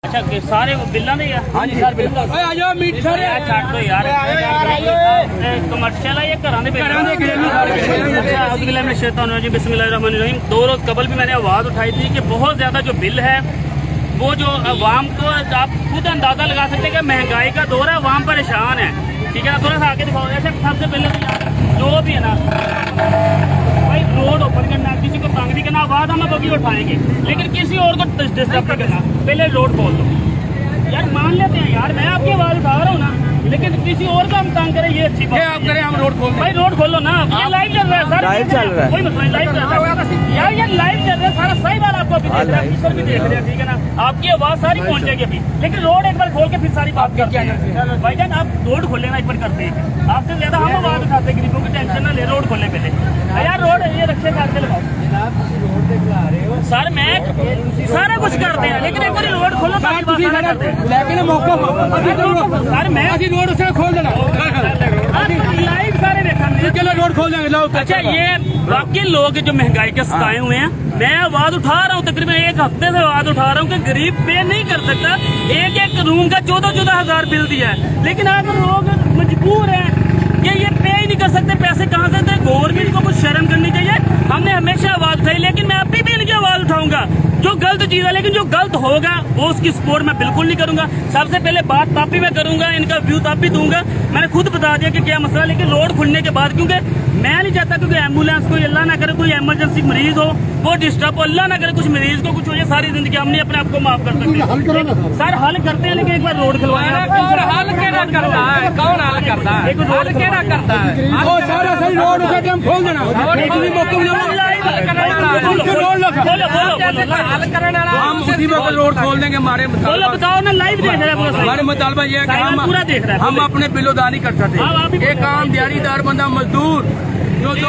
अच्छा सारे बिल्ला दे यार। हाँ जी सर बिल्कुल आ जाओ मीट सर छੱਡ दो यार कमर्शियल है ये घरां दे बिस्मिल्लाहिर्रहमानिर्रहीम। 2 रोज कबल भी मैंने आवाज़ उठाई थी कि बहुत ज़्यादा जो बिल है वो जो अवाम को आप खुद अंदाज़ा लगा सकते हैं कि महंगाई का दौर है, अवाम परेशान है। ठीक है ना, थोड़ा सा आगे दिखाओ। ऐसे सबसे पहले तो यार जो भी है ना भाई रोड ओपन करना, किसी को तंग नहीं करना, आवाज़ हम बगी उठाएंगे लेकिन किसी और को डिस्टर्ब नहीं करना। पहले रोड खोल दो यार, मान लेते हैं यार मैं आपकी आवाज़ उठा रहा हूँ ना, लेकिन किसी और का हम तंग करें ये अच्छी बात आप करें। हम रोड खोल भाई रोड खोलो ना, ये लाइव चल रहा है सर, लाइव चल रहा है, कोई मसला नहीं, लाइव चल रहा है यार, ये लाइव चल रहा है सारा। सही बात आपको अभी देख रहा है, ईश्वर भी देख रहे हैं। ठीक है ना, आपकी आवाज़ सारी पहुंचेगी अभी, लेकिन रोड एक बार खोल के फिर सारी बात करते हैं। भाईजान आप रोड खोल लेना, एक बार करते हैं, आपसे ज्यादा हम आवाज़ उठाते हैं, गरीबों की टेंशन ना ले। रोड खोलने पहले यार, रोड ये रखे करके लगाओ सर, मैं सारा कुछ करते हैं लेकिन एक बार रोड खोलो लेकिन मौका सर। मैं रोड से खोल देना लाइव सारे देखा रोड खोल देंगे। अच्छा ये बाकी लोग जो महंगाई के सताए हुए हैं, मैं आवाज उठा रहा हूँ, तकरीबन 1 हफ्ते से आवाज उठा रहा हूँ कि गरीब पे नहीं कर सकता। एक रूम का 14-14 हजार बिल दिया है, लेकिन आप लोग मजबूर हैं कि ये पे ही नहीं कर सकते। पैसे कहाँ से दें? गवर्नमेंट को कुछ शर्म करनी चाहिए। हमने हमेशा आवाज उठाई, लेकिन मैं अभी भी इनकी आवाज उठाऊंगा जो गलत चीज है, लेकिन जो गलत होगा वो उसकी सपोर्ट मैं बिल्कुल नहीं करूंगा। सबसे पहले बात तापी में करूंगा, इनका व्यू तापी दूंगा। मैंने खुद बता दिया कि क्या मसला, लेकिन रोड खुलने के बाद, क्योंकि मैं नहीं चाहता क्योंकि एम्बुलेंस कोई अल्लाह ना करे कोई इमरजेंसी मरीज हो वो डिस्टर्ब हो, अल्लाह ना करे कुछ मरीज को कुछ हो जाए, सारी जिंदगी हम नहीं अपने आप को माफ कर सकते। सर हल करते हैं, लेकिन एक बार रोड खुलवाएं। हल केड़ा करता है? कौन हल करता है? हल केड़ा करता है? वो सारा सही रोड उसे हम खोल देना। हम उसी वक्त रोड खोल देंगे। हमारे बताओ ना, लाइव देख रहे हैं। हमारे मुतालबा ये है कि पूरा देख रहा है, हम अपने बिल अदा नहीं कर सकते। एक आम दिहाड़ीदार बंदा मजदूर जो 2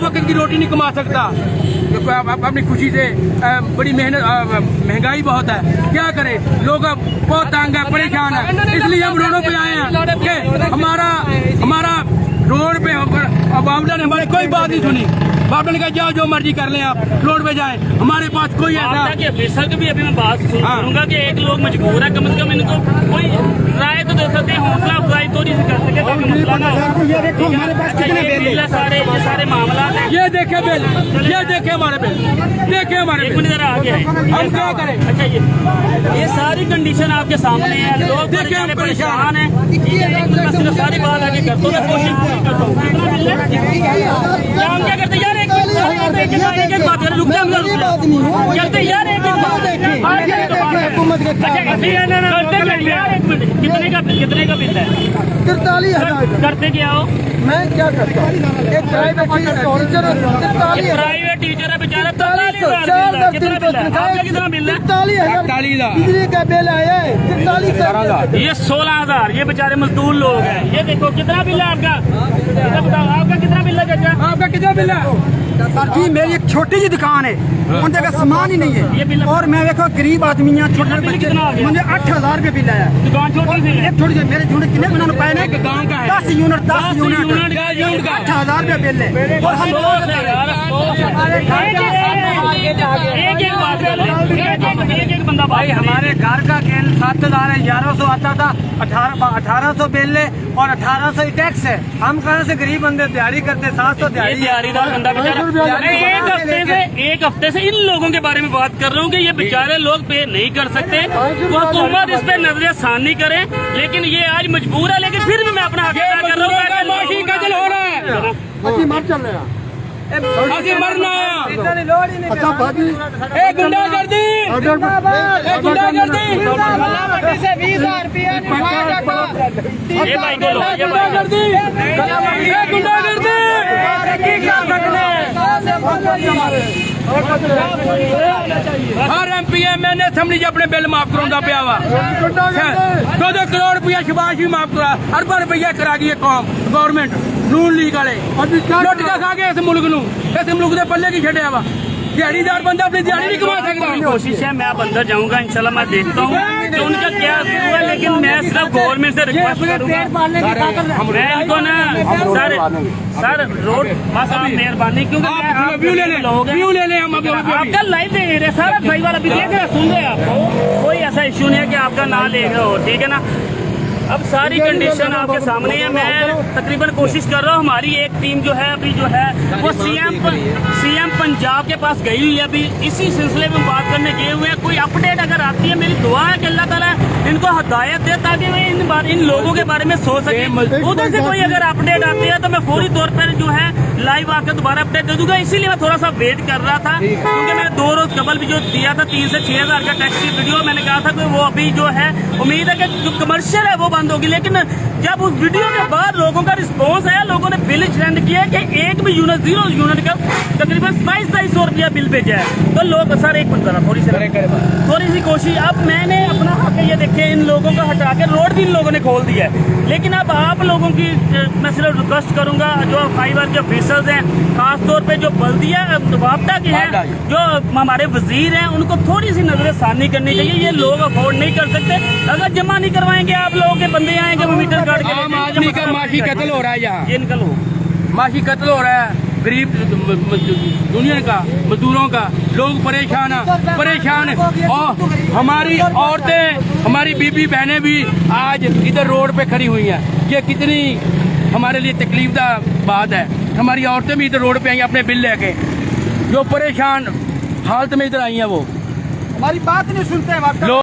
वक्त की रोटी नहीं कमा सकता, अपनी खुशी से बड़ी मेहनत, महंगाई बहुत है, क्या करे, लोग बहुत तंग है, परेशान है। इसलिए हम रोडों पे आए हैं कि हमारा रोड पे बाबला ने हमारी कोई बात नहीं सुनी। बाबला ने कहा जाओ जो मर्जी कर लें, आप रोड पे जाएं, हमारे पास कोई ऐसा ऑफिसर की भी अभी मैं बात सुनूंगा कि एक लोग मजबूर है, कम से कम इनको कोई राय तो दे सकते हैं, हौसला अफजाई थोड़ी सी कर सके ताकि मसला ना हो। सारे मामला है, ये देखे बिल, ये देखे हमारे बिल, देखे हमारे बिल। जरा आगे है, हम क्या करें? अच्छा ये सारी कंडीशन आपके सामने है, लोग देखे परेशान है। सारी बात आगे करता हूँ, कोशिश पूरी करता हूँ। हम क्या करते यार, एक बात रुक करते यार, कितने का बिल है? 43,000 करते क्या हो? मैं क्या करता हूँ? एक प्राइवेट टीचर है बेचारा, 43,000 कितना बिल है? 43,000 बिजली का बिल आया है, 43,000। ये 16,000, ये बेचारे मजदूर लोग हैं। ये देखो कितना बिल है आपका, बताओ आपका कितना बिल है? चाचा आपका कितना बिल है? सर जी मेरी एक छोटी सी दुकान है, उनके का सामान ही नहीं है, और मैं देखो गरीब आदमी है, छोटे बच्चे, मुझे 8,000 रुपए बिल आया। दुकान छोटी सी है, एक छोटी सी, मेरे यूनिट कितने बनाने पाए ना? गाँव का है 10 यूनिट 8,000 रुपए बिल है। और हम एक बंदा भाई हमारे घर का बिल 7,000 है, 1,100 आता था, 1800 बिल है और 1800 टैक्स है। हम कहाँ से गरीब बंदे दिहाड़ी करते, 700 दिहाड़ीदार बंदा बेचारा। एक हफ्ते से इन लोगों के बारे में बात कर रहा हूँ कि ये बेचारे लोग पे नहीं कर सकते, तो हुकूमत इस पे नजरसानी करे, लेकिन ये आज मजबूर है। लेकिन फिर भी मैं अपना हक अदा कर रहा हूँ। कत्ल हो रहा है, मर चल रहे हैं। मरना अच्छा भाजी गुंडागर्दी, गुंडागर्दी से 20,000 रुपया ये भाई को लो, ये गुंडागर्दी, गुंडागर्दी। हर MP मैंने असेंबली अपने बिल माफ कराਉਂਦਾ ਪਿਆ ਵਾ। 2 करोड़ रुपया शबाश भी माफ करा, अरबा रुपया करा गई कौम गवर्नमेंट नून लीग वाले लुट के खा गए इस मुल्क के पल्ले की छड़िया वा। दिहाड़ीदार बंदा अपनी दिहाड़ी नहीं कमा सकता। कोशिश है, मैं अब अंदर जाऊंगा इंशाल्लाह, मैं देखता हूँ कि उनका क्या हुआ, लेकिन मैं सिर्फ गवर्नमेंट से रिक्वेस्ट करूंगा मैं इनको ना सर रोड बस आप मेहरबानी, क्योंकि व्यू ले लें हम। आपका लाइव दे रहे सारा भाई वाला भी देख रहे सुन रहे आप। ना ले रहे हो, ठीक है ना। अब सारी कंडीशन आपके सामने है। मैं तकरीबन कोशिश कर रहा हूँ, हमारी एक टीम जो है अभी जो है वो सीएम पंजाब के पास गई हुई है। अभी इसी सिलसिले में बात करने गए हुए हैं। कोई अपडेट अगर आती है, मेरी दुआ है कि अल्लाह ताला इनको हिदायत दे ताकि वे इन लोगों के बारे में सोच सके। उधर से कोई अगर अपडेट आती है तो मैं फौरी तौर पर जो है लाइव आकर दोबारा अपडेट दे दूंगा। इसीलिए मैं थोड़ा सा वेट कर रहा था, क्योंकि मैंने 2 रोज कबल भी जो दिया था 3 से 6 हजार का टैक्स की वीडियो, मैंने कहा था कि वो अभी जो है उम्मीद है कि जो कमर्शियल है वो बंद होगी। लेकिन जब उस वीडियो के बाद लोगों का रिस्पॉन्स आया, लोगों ने बिल सेंड किया कि एक भी यूनिट 0 यूनिट का तकरीबन 2200 रुपया बिल भेजा है। तो लोग सर एक मिनट थोड़ी सी कोशिश। अब मैंने अपना हक ये देखे इन लोगों को हटा के रोड भी इन लोगों ने खोल दिया है। लेकिन अब आप लोगों की मैं सिर्फ रिक्वेस्ट करूंगा, जो फाइबर के ऑफिसर्स हैं, खासतौर पे जो बल्दिया वापडा के हैं, जो हमारे वजीर हैं, उनको थोड़ी सी नजरसानी करनी चाहिए। ये लोग अफोर्ड नहीं कर सकते। अगर जमा नहीं करवाएंगे आप लोगों के बंदे आएंगे वो मीटर काट के आम आदमी का माशी कत्ल हो रहा है, यहाँ ये निकल हो माशी कत्ल हो रहा है, गरीब दुनिया का, मजदूरों का, लोग परेशान हैं। और हमारी औरतें, हमारी बीबी बहनें भी आज इधर रोड पे खड़ी हुई हैं। ये कितनी हमारे लिए तकलीफदा बात है। हमारी औरतें भी इधर रोड पे आई अपने बिल लेके, जो परेशान हालत में इधर आई हैं। वो हमारी बात नहीं सुनते हैं।